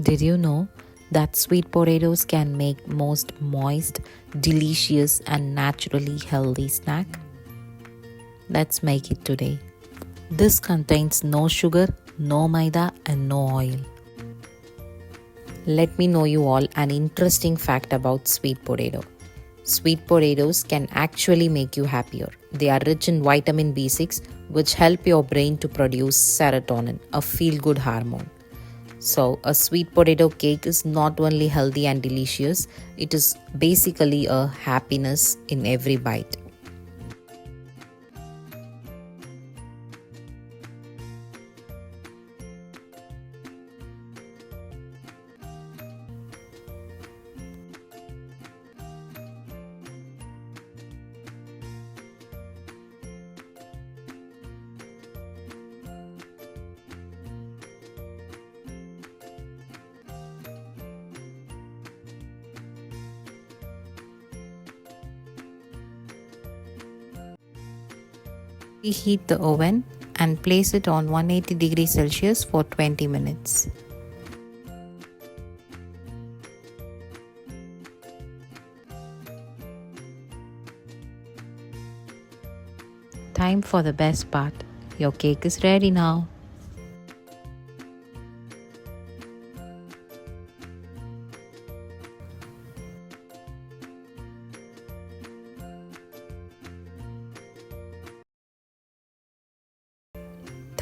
Did you know that sweet potatoes can make most moist, delicious and naturally healthy snack? Let's make it today. This contains no sugar, no maida and no oil. Let me know you all an interesting fact about sweet potato. Sweet potatoes can actually make you happier. They are rich in vitamin B6 which help your brain to produce serotonin, a feel-good hormone. So, a sweet potato cake is not only healthy and delicious, it is basically a happiness in every bite. Preheat the oven and place it on 180 degrees Celsius for 20 minutes. Time for the best part. Your cake is ready now.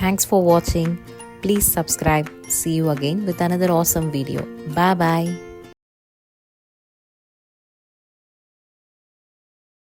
Thanks for watching. Please subscribe. See you again with another awesome video. Bye bye.